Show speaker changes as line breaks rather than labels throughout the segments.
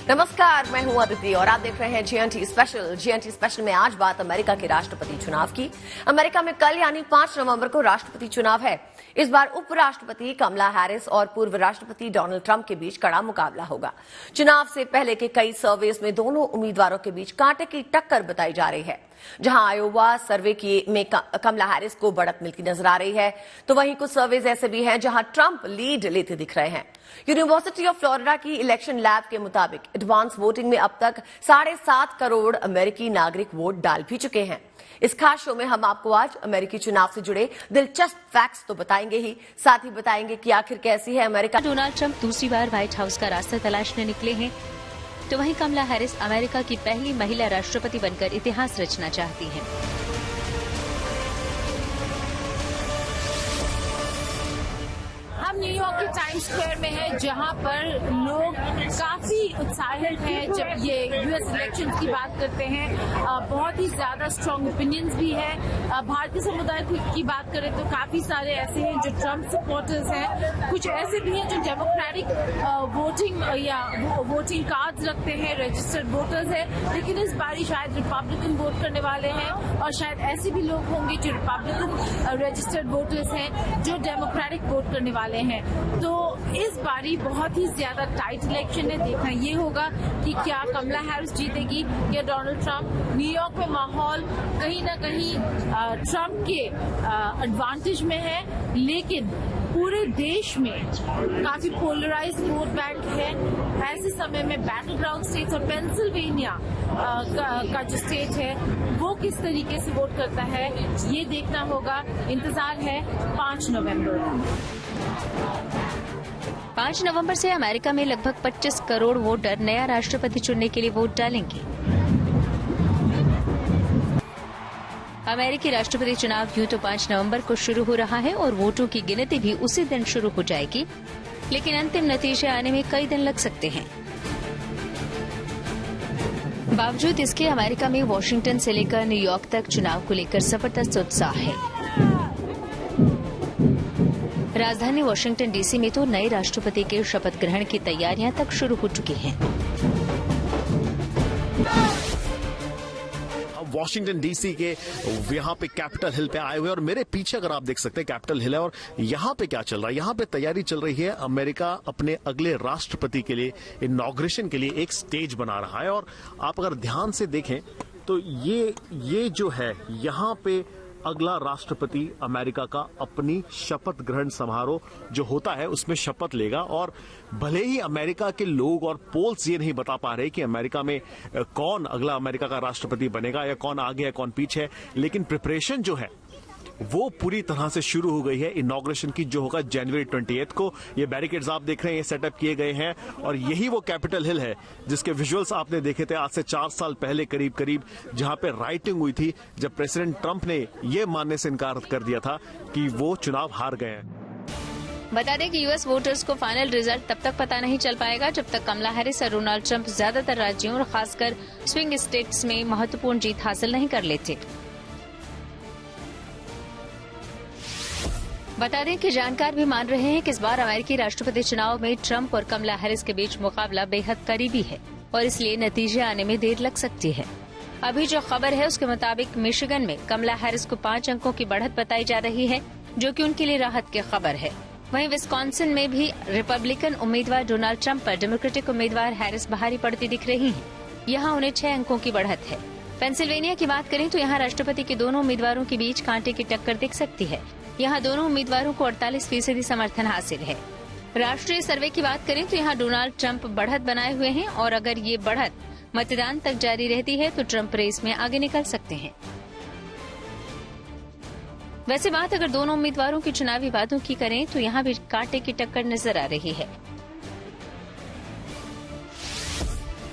नमस्कार, मैं हूं अदिति और आप देख रहे हैं जीएनटी स्पेशल। जीएनटी स्पेशल में आज बात अमेरिका के राष्ट्रपति चुनाव की। अमेरिका में कल यानी 5 नवंबर को राष्ट्रपति चुनाव है। इस बार उपराष्ट्रपति कमला हैरिस और पूर्व राष्ट्रपति डोनाल्ड ट्रंप के बीच कड़ा मुकाबला होगा। चुनाव से पहले के कई सर्वेस में दोनों उम्मीदवारों के बीच कांटे की टक्कर बताई जा रही है। जहां आयोवा सर्वे में कमला हैरिस को बढ़त मिलती नजर आ रही है, तो वहीं कुछ सर्वेज ऐसे भी हैं जहां ट्रंप लीड लेते दिख रहे हैं। यूनिवर्सिटी ऑफ फ्लोरिडा की इलेक्शन लैब के मुताबिक एडवांस वोटिंग में अब तक 7.5 करोड़ अमेरिकी नागरिक वोट डाल भी चुके हैं। इस खास शो में हम आपको आज अमेरिकी चुनाव से जुड़े दिलचस्प फैक्ट्स तो बताएंगे ही, साथ ही बताएंगे कि आखिर कैसी है अमेरिका।
डोनाल्ड ट्रंप दूसरी बार व्हाइट हाउस का रास्ता तलाशने निकले हैं, तो वहीं कमला हैरिस अमेरिका की पहली महिला राष्ट्रपति बनकर इतिहास रचना चाहती हैं।
हम न्यूयॉर्क के टाइम्स स्क्वायर में हैं, जहां पर लोग काफी उत्साहित हैं जब ये यूएस इलेक्शंस की बात करते हैं। बहुत ही ज्यादा स्ट्रांग ओपिनियंस भी है। भारतीय समुदाय की बात करें तो काफी सारे ऐसे हैं जो ट्रंप सपोर्टर्स हैं, कुछ ऐसे भी हैं जो डेमोक्रेटिक वोटिंग या वोटिंग कार्ड्स रखते हैं, रजिस्टर्ड वोटर्स हैं। लेकिन इस बारी शायद रिपब्लिकन वोट करने वाले हैं और शायद ऐसे भी लोग होंगे जो रिपब्लिकन रजिस्टर्ड वोटर्स हैं जो डेमोक्रेटिक वोट करने वाले हैं। तो इस बारी बहुत ही ज्यादा टाइट इलेक्शन है। देखना ये होगा कि क्या कमला हैरिस जीतेगी या डोनाल्ड ट्रंप। न्यूयॉर्क में माहौल कहीं ना कहीं ट्रंप के एडवांटेज में है, लेकिन पूरे देश में काफी पोलराइज्ड वोट बैंक है। ऐसे समय में बैटल ग्राउंड स्टेट्स और पेंसिल्वेनिया का जो स्टेट है वो किस तरीके से वोट करता है ये देखना होगा। इंतजार है 5 नवंबर।
5 नवंबर से अमेरिका में लगभग 25 करोड़ वोटर नया राष्ट्रपति चुनने के लिए वोट डालेंगे। अमेरिकी राष्ट्रपति चुनाव यूं तो 5 नवंबर को शुरू हो रहा है और वोटों की गिनती भी उसी दिन शुरू हो जाएगी, लेकिन अंतिम नतीजे आने में कई दिन लग सकते हैं। बावजूद इसके अमेरिका में वॉशिंगटन से लेकर न्यूयॉर्क तक चुनाव को लेकर जबरदस्त उत्साह है। राजधानी वॉशिंगटन डीसी में तो नए राष्ट्रपति के शपथ ग्रहण की तैयारियां तक शुरू हो चुकी हैं।
वॉशिंगटन डीसी के यहाँ पे कैपिटल हिल पे आए हुए और मेरे पीछे अगर आप देख सकते हैं कैपिटल हिल है और यहाँ पे क्या चल रहा है, यहाँ पे तैयारी चल रही है। अमेरिका अपने अगले राष्ट्रपति के लिए इनॉग्रेशन के लिए एक स्टेज बना रहा है और आप अगर ध्यान से देखें तो ये जो है यहाँ पे अगला राष्ट्रपति अमेरिका का अपनी शपथ ग्रहण समारोह जो होता है उसमें शपथ लेगा। और भले ही अमेरिका के लोग और पोल्स ये नहीं बता पा रहे कि अमेरिका में कौन अगला अमेरिका का राष्ट्रपति बनेगा या कौन आगे है कौन पीछे है, लेकिन प्रिपरेशन जो है वो पूरी तरह से शुरू हो गई है इनॉग्रेशन की, जो होगा जनवरी 28 को। ये बैरिकेड्स आप देख रहे हैं, ये सेटअप किए गए हैं और यही वो कैपिटल हिल है जिसके विजुअल्स आपने देखे थे आज से 4 साल पहले करीब जहां पे राइटिंग हुई थी, जब प्रेसिडेंट ट्रंप ने ये मानने से इनकार कर दिया था कि वो चुनाव हार गए हैं।
बता दें कि यूएस वोटर्स को फाइनल रिजल्ट तब तक पता नहीं चल पाएगा जब तक कमला हैरिस और डोनाल्ड ट्रंप ज्यादातर राज्यों और खासकर स्विंग स्टेट्स में महत्वपूर्ण जीत हासिल नहीं कर लेते। बता दें कि जानकार भी मान रहे हैं कि इस बार अमेरिकी राष्ट्रपति चुनाव में ट्रंप और कमला हैरिस के बीच मुकाबला बेहद करीबी है और इसलिए नतीजे आने में देर लग सकती है। अभी जो खबर है उसके मुताबिक मिशिगन में कमला हैरिस को 5 अंकों की बढ़त बताई जा रही है, जो कि उनके लिए राहत की खबर है। वहीं विस्कॉन्सिन में भी रिपब्लिकन उम्मीदवार डोनाल्ड ट्रंप पर डेमोक्रेटिक उम्मीदवार हैरिस भारी पड़ती दिख रही हैं। यहाँ उन्हें 6 अंकों की बढ़त है। पेंसिल्वेनिया की बात करें तो यहाँ राष्ट्रपति के दोनों उम्मीदवारों के बीच कांटे की टक्कर दिख सकती है। यहाँ दोनों उम्मीदवारों को 48% समर्थन हासिल है। राष्ट्रीय सर्वे की बात करें तो यहाँ डोनाल्ड ट्रंप बढ़त बनाए हुए हैं और अगर ये बढ़त मतदान तक जारी रहती है तो ट्रंप रेस में आगे निकल सकते हैं। वैसे बात अगर दोनों उम्मीदवारों की चुनावी वादों की करें तो यहाँ भी कांटे की टक्कर नजर आ रही है।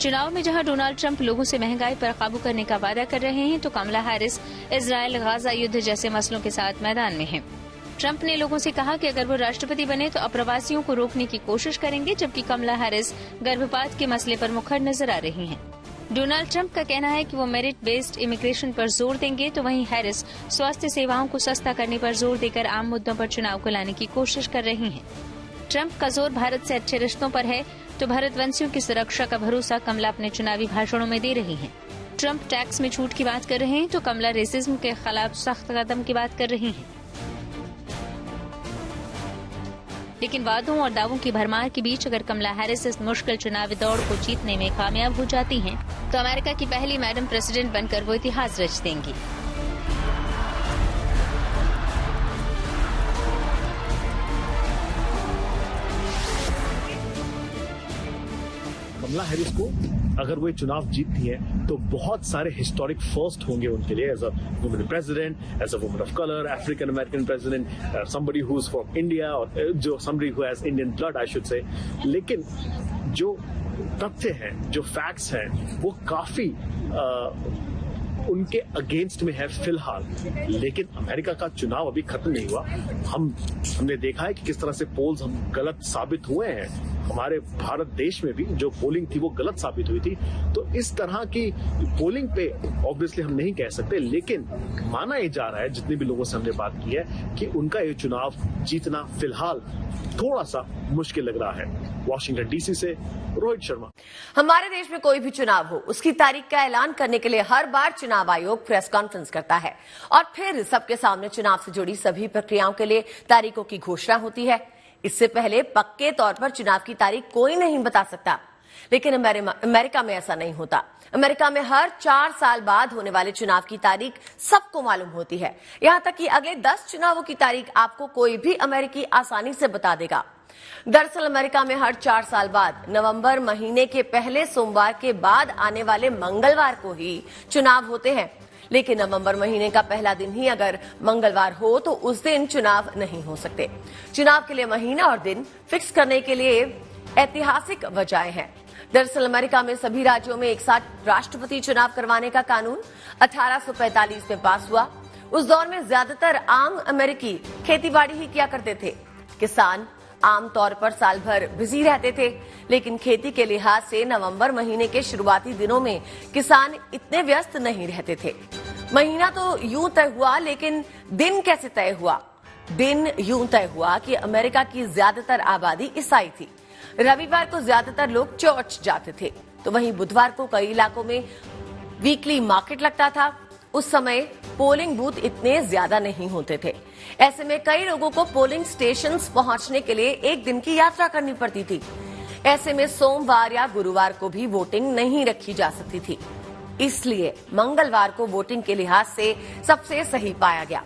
चुनाव में जहां डोनाल्ड ट्रंप लोगों से महंगाई पर काबू करने का वादा कर रहे हैं तो कमला हैरिस इजराइल गाजा युद्ध जैसे मसलों के साथ मैदान में हैं। ट्रंप ने लोगों से कहा कि अगर वो राष्ट्रपति बने तो अप्रवासियों को रोकने की कोशिश करेंगे, जबकि कमला हैरिस गर्भपात के मसले पर मुखर नजर आ रही हैं। डोनाल्ड ट्रंप का कहना है कि वो मेरिट बेस्ड इमिग्रेशन पर जोर देंगे, तो वहीं हैरिस स्वास्थ्य सेवाओं को सस्ता करने पर जोर देकर आम मुद्दों पर चुनाव को लाने की कोशिश कर रही हैं। ट्रंप का जोर भारत से अच्छे रिश्तों पर है तो भारतवंशियों की सुरक्षा का भरोसा कमला अपने चुनावी भाषणों में दे रही हैं। ट्रंप टैक्स में छूट की बात कर रहे हैं तो कमला रेसिज्म के खिलाफ सख्त कदम की बात कर रही हैं। लेकिन वादों और दावों की भरमार के बीच अगर कमला हैरिस इस मुश्किल चुनावी दौड़ को जीतने में कामयाब हो जाती हैं, तो अमेरिका की पहली मैडम प्रेसिडेंट बनकर वो इतिहास रच देंगी।
कमला हैरिस को अगर वो चुनाव जीतती है तो बहुत सारे हिस्टोरिक फर्स्ट होंगे उनके लिए, as a women president, as a women of colour, African American president, somebody who is from India, और जो somebody who has Indian blood I should say. लेकिन जो तथ्य हैं, जो फैक्ट्स हैं, वो काफी उनके अगेंस्ट में है फिलहाल। लेकिन अमेरिका का चुनाव अभी खत्म नहीं हुआ। हमने देखा है कि किस तरह से पोल्स हम गलत साबित हुए हैं। हमारे भारत देश में भी जो पोलिंग थी वो गलत साबित हुई थी। तो इस तरह की पोलिंग पे ऑब्वियसली हम नहीं कह सकते, लेकिन माना ही जा रहा है, जितने भी लोगों से हमने बात की है, कि उनका ये चुनाव जीतना फिलहाल थोड़ा सा मुश्किल लग रहा है। वॉशिंगटन डीसी से रोहित शर्मा।
हमारे देश में कोई भी चुनाव हो, उसकी तारीख का ऐलान करने के लिए हर बार चुनाव आयोग प्रेस कॉन्फ्रेंस करता है और फिर सबके सामने चुनाव से जुड़ी सभी प्रक्रियाओं के लिए तारीखों की घोषणा होती है। इससे पहले पक्के तौर पर चुनाव की तारीख कोई नहीं बता सकता। लेकिन अमेरिका में ऐसा नहीं होता। अमेरिका में हर 4 साल बाद होने वाले चुनाव की तारीख सबको मालूम होती है। यहां तक कि अगले 10 चुनावों की तारीख आपको कोई भी अमेरिकी आसानी से बता देगा। दरअसल अमेरिका में हर 4 साल बाद नवंबर महीने के पहले सोमवार के बाद आने वाले मंगलवार को ही चुनाव होते हैं। लेकिन नवंबर महीने का पहला दिन ही अगर मंगलवार हो तो उस दिन चुनाव नहीं हो सकते। चुनाव के लिए महीना और दिन फिक्स करने के लिए ऐतिहासिक वजहें हैं। दरअसल अमेरिका में सभी राज्यों में एक साथ राष्ट्रपति चुनाव करवाने का कानून 1845 में पास हुआ। उस दौर में ज्यादातर आम अमेरिकी खेतीबाड़ी ही किया करते थे। किसान आमतौर पर साल भर बिजी रहते थे, लेकिन खेती के लिहाज से नवंबर महीने के शुरुआती दिनों में किसान इतने व्यस्त नहीं रहते थे। महीना तो यूं तय हुआ, लेकिन दिन कैसे तय हुआ? दिन यूं तय हुआ कि अमेरिका की ज्यादातर आबादी ईसाई थी। रविवार को ज्यादातर लोग चर्च जाते थे, तो वहीं बुधवार को कई इलाकों में वीकली मार्केट लगता था। उस समय पोलिंग बूथ इतने ज्यादा नहीं होते थे। ऐसे में कई लोगों को पोलिंग स्टेशंस पहुंचने के लिए एक दिन की यात्रा करनी पड़ती थी। ऐसे में सोमवार या गुरुवार को भी वोटिंग नहीं रखी जा सकती थी। इसलिए मंगलवार को वोटिंग के लिहाज से सबसे सही पाया गया।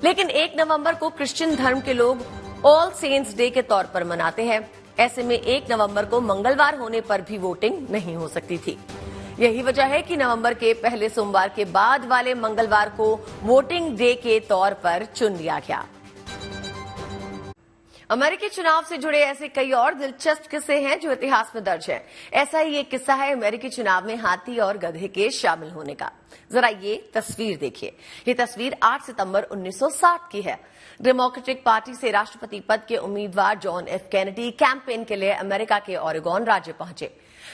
लेकिन 1 नवंबर को क्रिश्चियन धर्म के लोग ऑल सेंट्स डे के तौर पर मनाते हैं। ऐसे में 1 नवंबर को मंगलवार होने पर भी वोटिंग नहीं हो सकती थी। यही वजह है कि नवंबर के पहले सोमवार के बाद वाले मंगलवार को वोटिंग डे के तौर पर चुन लिया गया। अमेरिकी चुनाव से जुड़े ऐसे कई और दिलचस्प किस्से हैं जो इतिहास में दर्ज हैं। ऐसा ही एक किस्सा है अमेरिकी चुनाव में हाथी और गधे के शामिल होने का। जरा ये तस्वीर देखिए। ये तस्वीर 8 सितंबर 1960 की है। डेमोक्रेटिक पार्टी से राष्ट्रपति पद के उम्मीदवार जॉन एफ कैनेडी कैंपेन के लिए अमेरिका के ओरेगोन राज्य पहुंचे।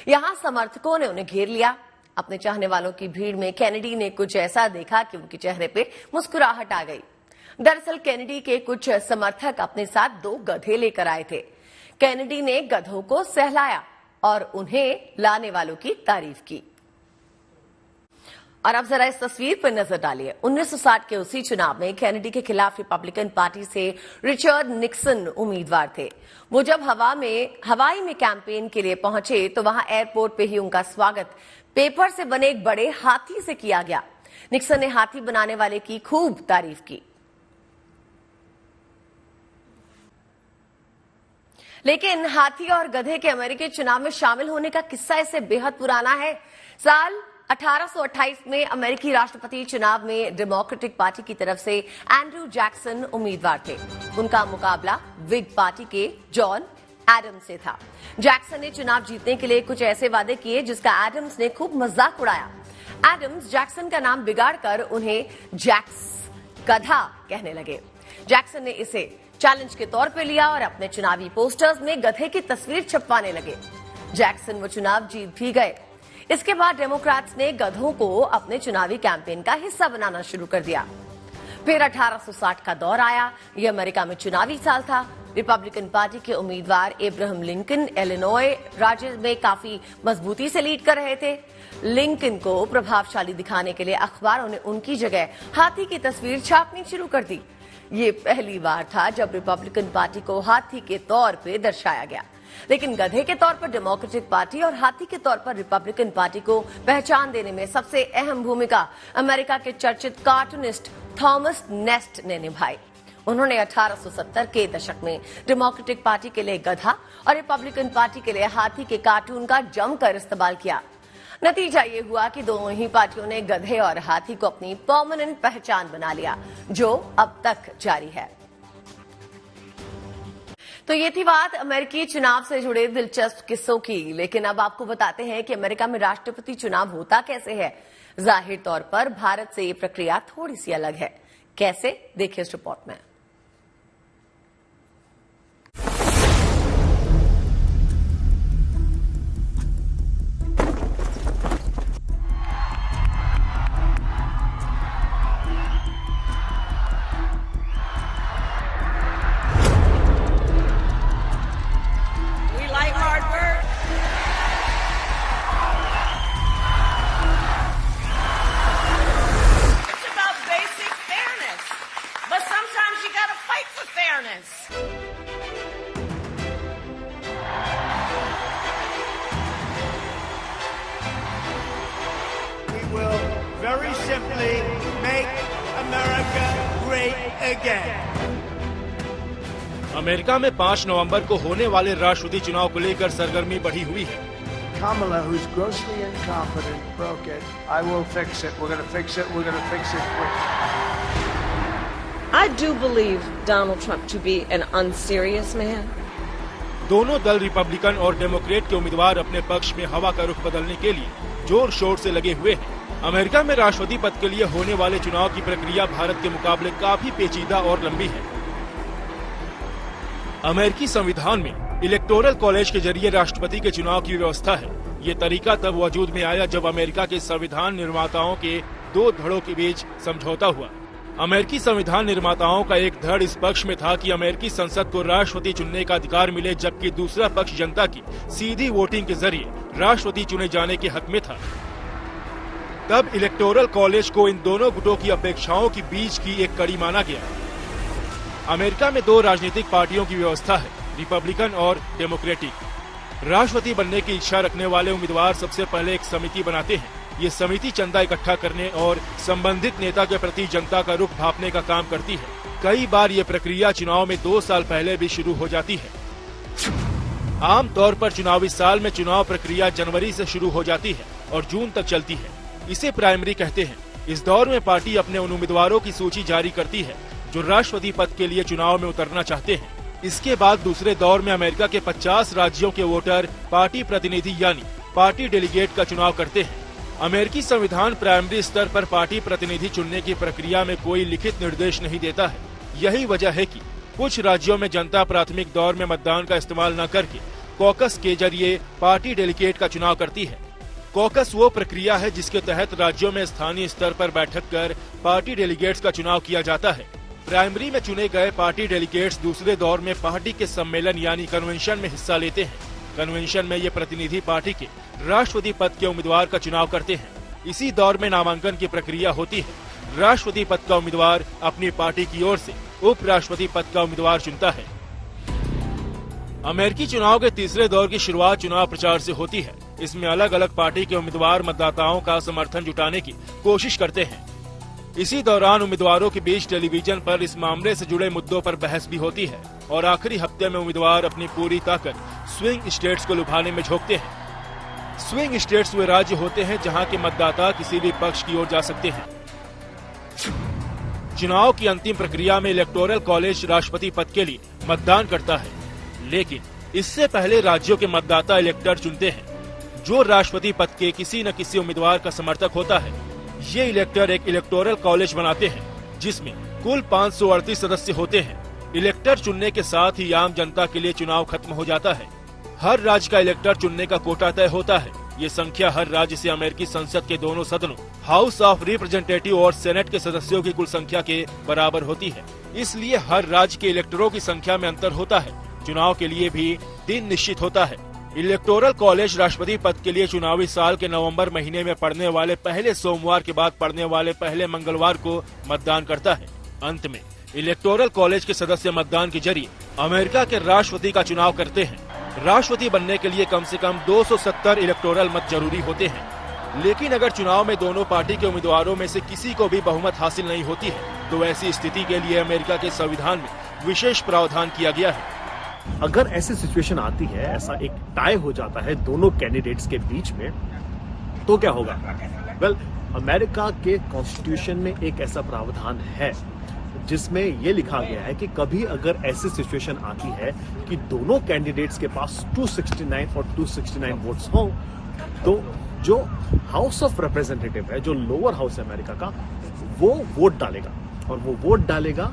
यहां समर्थकों ने उन्हें घेर लिया। अपने चाहने वालों की भीड़ में कैनेडी ने कुछ ऐसा देखा कि उनके चेहरे पे मुस्कुराहट आ गई। दरअसल कैनेडी के कुछ समर्थक अपने साथ 2 गधे लेकर आए थे। कैनेडी ने गधों को सहलाया और उन्हें लाने वालों की तारीफ की। और अब जरा इस तस्वीर पर नजर डालिए। 1960 के उसी चुनाव में कैनेडी के खिलाफ रिपब्लिकन पार्टी से रिचर्ड निक्सन उम्मीदवार थे। वो जब हवाई में कैंपेन के लिए पहुंचे तो वहां एयरपोर्ट पे ही उनका स्वागत पेपर से बने एक बड़े हाथी से किया गया। निक्सन ने हाथी बनाने वाले की खूब तारीफ की। लेकिन हाथी और गधे के अमेरिकी चुनाव में शामिल होने का किस्सा इससे बेहद पुराना है। साल 1828 में अमेरिकी राष्ट्रपति चुनाव में डेमोक्रेटिक पार्टी की तरफ से एंड्रू जैक्सन उम्मीदवार थे। उनका मुकाबला विग पार्टी के जॉन एडम्स से था। जैक्सन ने चुनाव जीतने के लिए कुछ ऐसे वादे किए जिसका एडम्स ने खूब मजाक उड़ाया। एडम्स जैक्सन का नाम बिगाड़कर उन्हें जैक्स गधा कहने लगे। जैक्सन ने इसे चैलेंज के तौर पे लिया और अपने चुनावी पोस्टर्स में गधे की तस्वीर छपवाने लगे। जैक्सन वो चुनाव जीत भी गए। इसके बाद डेमोक्रेट्स ने गधों को अपने चुनावी कैंपेन का हिस्सा बनाना शुरू कर दिया। फिर 1860 का दौर आया। ये अमेरिका में चुनावी साल था। रिपब्लिकन पार्टी के उम्मीदवार एब्राहम लिंकन इलिनॉय राज्य में काफी मजबूती से लीड कर रहे थे। लिंकन को प्रभावशाली दिखाने के लिए अखबारों ने उनकी जगह हाथी की तस्वीर छापनी शुरू कर दी। ये पहली बार था जब रिपब्लिकन पार्टी को हाथी के तौर पे दर्शाया गया, लेकिन गधे के तौर पर डेमोक्रेटिक पार्टी और हाथी के तौर पर रिपब्लिकन पार्टी को पहचान देने में सबसे अहम भूमिका अमेरिका के चर्चित कार्टूनिस्ट थॉमस नेस्ट ने निभाई। उन्होंने 1870 के दशक में डेमोक्रेटिक पार्टी के लिए गधा और रिपब्लिकन पार्टी के लिए हाथी के कार्टून का जमकर इस्तेमाल किया। नतीजा ये हुआ कि दोनों ही पार्टियों ने गधे और हाथी को अपनी परमानेंट पहचान बना लिया, जो अब तक जारी है। तो ये थी बात अमेरिकी चुनाव से जुड़े दिलचस्प किस्सों की, लेकिन अब आपको बताते हैं कि अमेरिका में राष्ट्रपति चुनाव होता कैसे है। जाहिर तौर पर भारत से ये प्रक्रिया थोड़ी सी अलग है। कैसे, देखिए इस रिपोर्ट में।
Very simply, make America great again.
America में 5 नवंबर को होने वाले राष्ट्रपति चुनाव को लेकर सरगर्मी बढ़ी हुई है।
Kamala, who's grossly incompetent, broke it. I will fix it. We're going to fix it. We're going to fix it quick.
I do believe Donald Trump to be an unserious man.
दोनों दल Republican और Democrat के उम्मीदवार अपने पक्ष में हवा का रुख बदलने के लिए जोर शोर से लगे हुए हैं। अमेरिका में राष्ट्रपति पद के लिए होने वाले चुनाव की प्रक्रिया भारत के मुकाबले काफी पेचीदा और लंबी है। अमेरिकी संविधान में इलेक्टोरल कॉलेज के जरिए राष्ट्रपति के चुनाव की व्यवस्था है। ये तरीका तब वजूद में आया जब अमेरिका के संविधान निर्माताओं के 2 धड़ों के बीच समझौता हुआ। अमेरिकी संविधान निर्माताओं का एक धड़ इस पक्ष में था कि अमेरिकी संसद को राष्ट्रपति चुनने का अधिकार मिले, जबकि दूसरा पक्ष जनता की सीधी वोटिंग के जरिए राष्ट्रपति चुने जाने के हक में था। तब इलेक्टोरल कॉलेज को इन दोनों गुटों की अपेक्षाओं के बीच की एक कड़ी माना गया। अमेरिका में 2 राजनीतिक पार्टियों की व्यवस्था है, रिपब्लिकन और डेमोक्रेटिक। राष्ट्रपति बनने की इच्छा रखने वाले उम्मीदवार सबसे पहले एक समिति बनाते हैं। ये समिति चंदा इकट्ठा करने और संबंधित नेता के प्रति जनता का रुख भांपने का काम करती है। कई बार ये प्रक्रिया चुनाव में 2 साल पहले भी शुरू हो जाती है। आमतौर पर चुनावी साल में चुनाव प्रक्रिया जनवरी से शुरू हो जाती है और जून तक चलती है। इसे प्राइमरी कहते हैं। इस दौर में पार्टी अपने उन उम्मीदवारों की सूची जारी करती है जो राष्ट्रपति पद के लिए चुनाव में उतरना चाहते हैं। इसके बाद दूसरे दौर में अमेरिका के 50 राज्यों के वोटर पार्टी प्रतिनिधि यानी पार्टी डेलीगेट का चुनाव करते हैं। अमेरिकी संविधान प्राइमरी स्तर पर पार्टी प्रतिनिधि चुनने की प्रक्रिया में कोई लिखित निर्देश नहीं देता है। यही वजह है कि कुछ राज्यों में जनता प्राथमिक दौर में मतदान का इस्तेमाल न करके कॉकस के जरिए पार्टी डेलीगेट का चुनाव करती है। कॉकस वो प्रक्रिया है जिसके तहत राज्यों में स्थानीय स्तर पर बैठक कर पार्टी डेलीगेट्स का चुनाव किया जाता है। प्राइमरी में चुने गए पार्टी डेलीगेट्स दूसरे दौर में पार्टी के सम्मेलन यानी कन्वेंशन में हिस्सा लेते हैं। कन्वेंशन में ये प्रतिनिधि पार्टी के राष्ट्रपति पद के उम्मीदवार का चुनाव करते हैं। इसी दौर में नामांकन की प्रक्रिया होती है। राष्ट्रपति पद का उम्मीदवार अपनी पार्टी की ओर से उपराष्ट्रपति पद का उम्मीदवार चुनता है। अमेरिकी चुनाव के तीसरे दौर की शुरुआत चुनाव प्रचार से होती है। इसमें अलग अलग पार्टी के उम्मीदवार मतदाताओं का समर्थन जुटाने की कोशिश करते हैं। इसी दौरान उम्मीदवारों के बीच टेलीविजन पर इस मामले से जुड़े मुद्दों पर बहस भी होती है और आखिरी हफ्ते में उम्मीदवार अपनी पूरी ताकत स्विंग स्टेट्स को लुभाने में झोंकते हैं। स्विंग स्टेट्स वे राज्य होते हैं जहां के मतदाता किसी भी पक्ष की ओर जा सकते हैं। चुनाव की अंतिम प्रक्रिया में इलेक्टोरल कॉलेज राष्ट्रपति पद के लिए मतदान करता है, लेकिन इससे पहले राज्यों के मतदाता इलेक्टर चुनते हैं जो राष्ट्रपति पद के किसी न किसी उम्मीदवार का समर्थक होता है। ये इलेक्टर एक इलेक्टोरल कॉलेज बनाते हैं जिसमें कुल 538 सदस्य होते हैं। इलेक्टर चुनने के साथ ही आम जनता के लिए चुनाव खत्म हो जाता है। हर राज्य का इलेक्टर चुनने का कोटा तय होता है। ये संख्या हर राज्य से अमेरिकी संसद के दोनों सदनों हाउस ऑफ रिप्रेजेंटेटिव और सेनेट के सदस्यों की कुल संख्या के बराबर होती है। इसलिए हर राज्य के इलेक्टरों की संख्या में अंतर होता है। चुनाव के लिए भी दिन निश्चित होता है। इलेक्टोरल कॉलेज राष्ट्रपति पद के लिए चुनावी साल के नवंबर महीने में पड़ने वाले पहले सोमवार के बाद पड़ने वाले पहले मंगलवार को मतदान करता है। अंत में इलेक्टोरल कॉलेज के सदस्य मतदान के जरिए अमेरिका के राष्ट्रपति का चुनाव करते हैं। राष्ट्रपति बनने के लिए कम से कम 270 इलेक्टोरल मत जरूरी होते हैं। लेकिन अगर चुनाव में दोनों पार्टी के उम्मीदवारों में से किसी को भी बहुमत हासिल नहीं होती है तो ऐसी स्थिति के लिए अमेरिका के संविधान में विशेष प्रावधान किया गया है।
अगर ऐसी सिचुएशन आती है, ऐसा एक टाई हो जाता है दोनों कैंडिडेट्स के बीच में, तो क्या होगा? वेल, अमेरिका के कॉन्स्टिट्यूशन में एक ऐसा प्रावधान है जिसमें ये लिखा गया है कि कभी अगर ऐसी सिचुएशन आती है कि दोनों कैंडिडेट्स के पास 269 और 269 वोट्स हों, तो जो हाउस ऑफ रिप्रेजेंटेटिव है, जो लोअर हाउस है अमेरिका का, वो वोट डालेगा और वो वोट डालेगा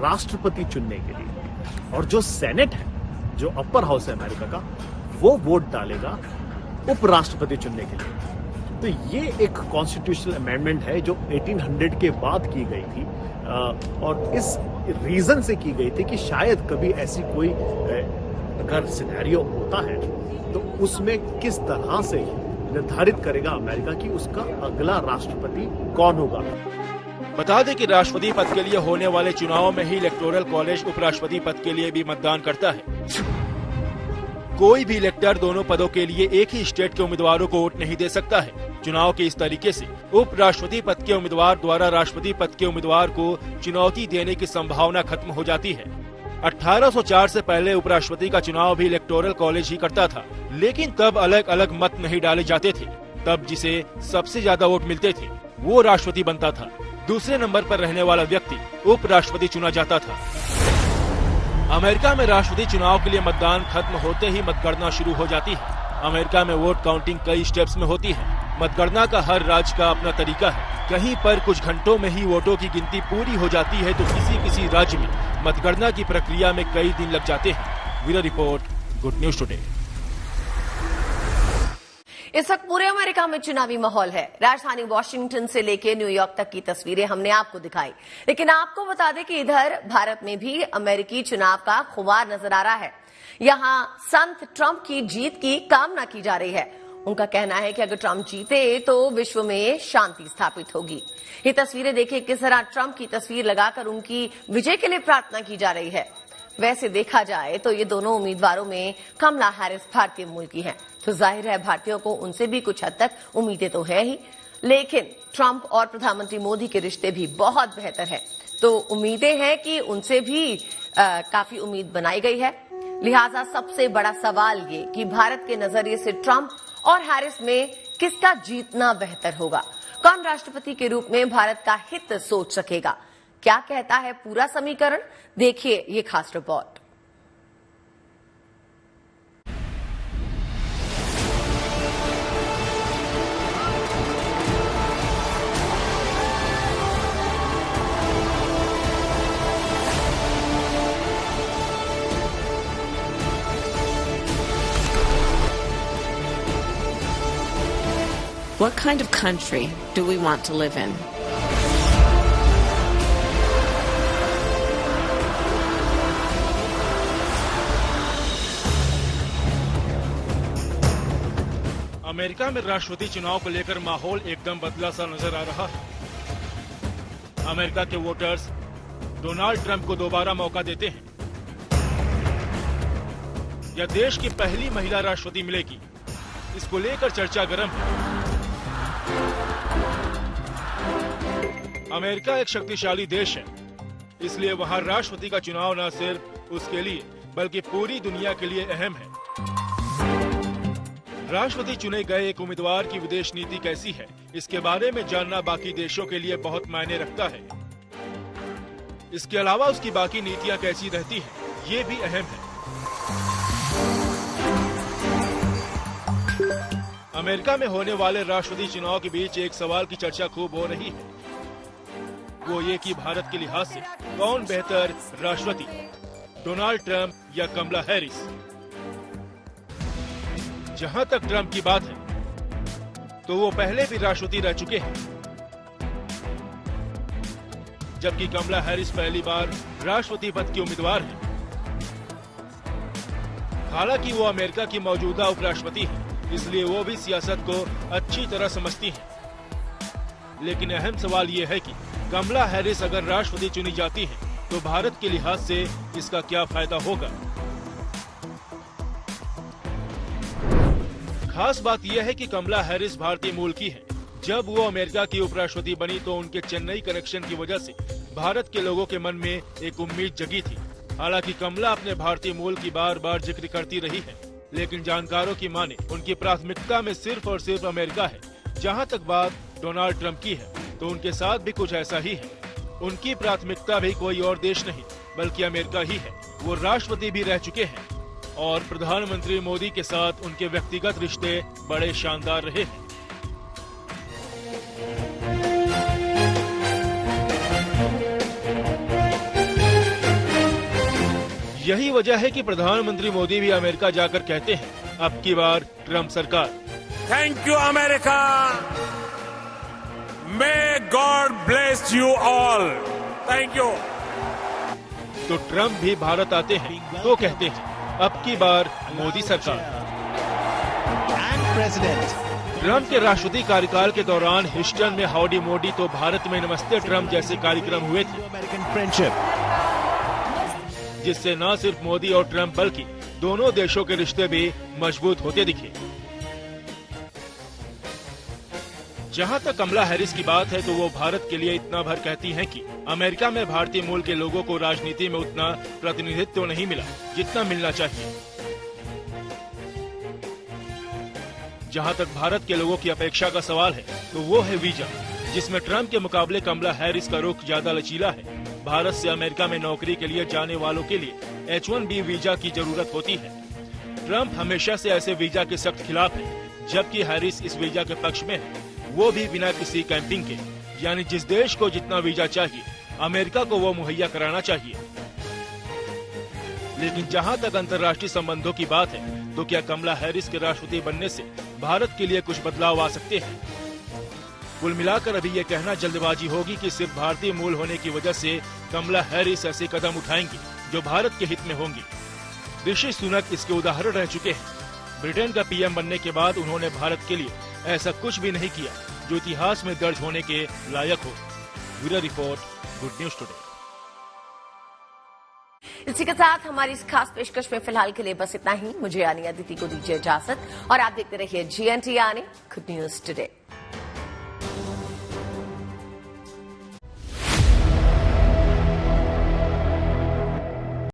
राष्ट्रपति चुनने के लिए, और जो सेनेट है, जो अपर हाउस है अमेरिका का, वो वोट डालेगा उपराष्ट्रपति चुनने के लिए। तो ये एक कॉन्स्टिट्यूशनल अमेंडमेंट है जो 1800 के बाद की गई थी, और इस रीजन से की गई थी कि शायद कभी ऐसी कोई अगर सिनेरियो होता है तो उसमें किस तरह से निर्धारित करेगा अमेरिका कि उसका अगला राष्ट्रपति कौन होगा।
बता दें कि राष्ट्रपति पद के लिए होने वाले चुनाव में ही इलेक्टोरल कॉलेज उपराष्ट्रपति पद के लिए भी मतदान करता है। कोई भी इलेक्टर दोनों पदों के लिए एक ही स्टेट के उम्मीदवारों को वोट नहीं दे सकता है। चुनाव के इस तरीके से उपराष्ट्रपति पद के उम्मीदवार द्वारा राष्ट्रपति पद के उम्मीदवार को चुनौती देने की संभावना खत्म हो जाती है। 1804 से पहले उपराष्ट्रपति का चुनाव भी इलेक्टोरल कॉलेज ही करता था, लेकिन तब अलग अलग मत नहीं डाले जाते थे। तब जिसे सबसे ज्यादा वोट मिलते थे वो राष्ट्रपति बनता था। दूसरे नंबर पर रहने वाला व्यक्ति उपराष्ट्रपति चुना जाता था। अमेरिका में राष्ट्रपति चुनाव के लिए मतदान खत्म होते ही मतगणना शुरू हो जाती है। अमेरिका में वोट काउंटिंग कई स्टेप्स में होती है। मतगणना का हर राज्य का अपना तरीका है। कहीं पर कुछ घंटों में ही वोटों की गिनती पूरी हो जाती है तो किसी राज्य में मतगणना की प्रक्रिया में कई दिन लग जाते हैं। Bureau report, good news today.
इस वक्त पूरे अमेरिका में चुनावी माहौल है। राजधानी वॉशिंगटन से लेकर न्यूयॉर्क तक की तस्वीरें हमने आपको दिखाई, लेकिन आपको बता दें कि इधर भारत में भी अमेरिकी चुनाव का खुमार नजर आ रहा है। यहां संत ट्रंप की जीत की कामना की जा रही है। उनका कहना है कि अगर ट्रंप जीते तो विश्व में शांति स्थापित होगी। ये तस्वीरें देखिए किस तरह ट्रंप की तस्वीर लगाकर उनकी विजय के लिए प्रार्थना की जा रही है। वैसे देखा जाए तो ये दोनों उम्मीदवारों में कमला हैरिस भारतीय मूल की हैं, तो जाहिर है भारतीयों को उनसे भी कुछ हद तक उम्मीदें तो है ही, लेकिन ट्रंप और प्रधानमंत्री मोदी के रिश्ते भी बहुत बेहतर है, तो उम्मीदें हैं कि उनसे भी काफी उम्मीद बनाई गई है। लिहाजा सबसे बड़ा सवाल ये कि भारत के नजरिए से ट्रंप और हैरिस में किसका जीतना बेहतर होगा, कौन राष्ट्रपति के रूप में भारत का हित सोच सकेगा। क्या कहता है पूरा समीकरण, देखिए ये खास report.
What kind of country do we want to live in?
America में राष्ट्रपति चुनाव को लेकर माहौल एकदम बदला सा नजर आ रहा है। अमेरिका के वोटर्स डोनाल्ड ट्रंप को दोबारा मौका देते हैं या देश की पहली महिला राष्ट्रपति मिलेगी, इसको लेकर चर्चा गर्म है। अमेरिका एक शक्तिशाली देश है, इसलिए वहां राष्ट्रपति का चुनाव न सिर्फ उसके लिए बल्कि पूरी दुनिया के लिए अहम है। राष्ट्रपति चुने गए एक उम्मीदवार की विदेश नीति कैसी है, इसके बारे में जानना बाकी देशों के लिए बहुत मायने रखता है। इसके अलावा उसकी बाकी नीतियां कैसी रहती हैं, ये भी अहम है। अमेरिका में होने वाले राष्ट्रपति चुनाव के बीच एक सवाल की चर्चा खूब हो रही है, वो ये कि भारत के लिहाज से कौन बेहतर राष्ट्रपति, डोनाल्ड ट्रंप या कमला हैरिस। जहां तक ट्रंप की बात है तो वो पहले भी राष्ट्रपति रह चुके हैं, जबकि कमला हैरिस पहली बार राष्ट्रपति पद की उम्मीदवार है। हालांकि वो अमेरिका की मौजूदा उपराष्ट्रपति हैं, इसलिए वो भी सियासत को अच्छी तरह समझती हैं। लेकिन अहम सवाल ये है कि कमला हैरिस अगर राष्ट्रपति चुनी जाती हैं, तो भारत के लिहाज से इसका क्या फायदा होगा। खास बात यह है कि कमला हैरिस भारतीय मूल की है। जब वो अमेरिका की उपराष्ट्रपति बनी तो उनके चेन्नई कनेक्शन की वजह से भारत के लोगों के मन में एक उम्मीद जगी थी। हालांकि कमला अपने भारतीय मूल की बार बार जिक्र करती रही है, लेकिन जानकारों की माने उनकी प्राथमिकता में सिर्फ और सिर्फ अमेरिका है। जहां तक बात डोनाल्ड ट्रंप की है, तो उनके साथ भी कुछ ऐसा ही है। उनकी प्राथमिकता भी कोई और देश नहीं बल्कि अमेरिका ही है। वो राष्ट्रपति भी रह चुके हैं और प्रधानमंत्री मोदी के साथ उनके व्यक्तिगत रिश्ते बड़े शानदार रहे हैं। यही वजह है कि प्रधानमंत्री मोदी भी अमेरिका जाकर कहते हैं, अब की बार ट्रंप सरकार।
Thank you America, may God bless you all, thank you.
तो ट्रंप भी भारत आते हैं तो कहते हैं, अब की बार मोदी सरकार। ट्रंप के राष्ट्रपति कार्यकाल के दौरान ह्यूस्टन में हाउडी मोदी तो भारत में नमस्ते ट्रंप जैसे कार्यक्रम हुए थे, जिससे न सिर्फ मोदी और ट्रंप बल्कि दोनों देशों के रिश्ते भी मजबूत होते दिखे। जहां तक कमला हैरिस की बात है, तो वो भारत के लिए इतना भर कहती हैं कि अमेरिका में भारतीय मूल के लोगों को राजनीति में उतना प्रतिनिधित्व नहीं मिला जितना मिलना चाहिए। जहां तक भारत के लोगों की अपेक्षा का सवाल है, तो वो है वीजा, जिसमें ट्रंप के मुकाबले कमला हैरिस का रुख ज्यादा लचीला है। भारत से अमेरिका में नौकरी के लिए जाने वालों के लिए H-1B वीजा की जरूरत होती है। ट्रंप हमेशा से ऐसे वीजा के सख्त खिलाफ है, जबकि हैरिस इस वीजा के पक्ष में है, वो भी बिना किसी कैंपिंग के। यानी जिस देश को जितना वीजा चाहिए, अमेरिका को वो मुहैया कराना चाहिए। लेकिन जहां तक अंतर्राष्ट्रीय संबंधों की बात है, तो क्या कमला हैरिस के राष्ट्रपति बनने से भारत के लिए कुछ बदलाव आ सकते हैं? कुल मिलाकर अभी ये कहना जल्दबाजी होगी कि सिर्फ भारतीय मूल होने की वजह से कमला हैरिस ऐसे कदम उठाएंगी जो भारत के हित में होंगे। ऋषि सुनक इसके उदाहरण रह चुके हैं। ब्रिटेन का पीएम बनने के बाद उन्होंने भारत के लिए ऐसा कुछ भी नहीं किया जो इतिहास में दर्ज होने के लायक हो। Bureau report, good news today.
इसी के साथ हमारी इस खास पेशकश में फिलहाल के लिए बस इतना ही। मुझे यानी अदिति को दीजिए इजाजत और आप देखते रहिए GNT यानी गुड न्यूज टुडे।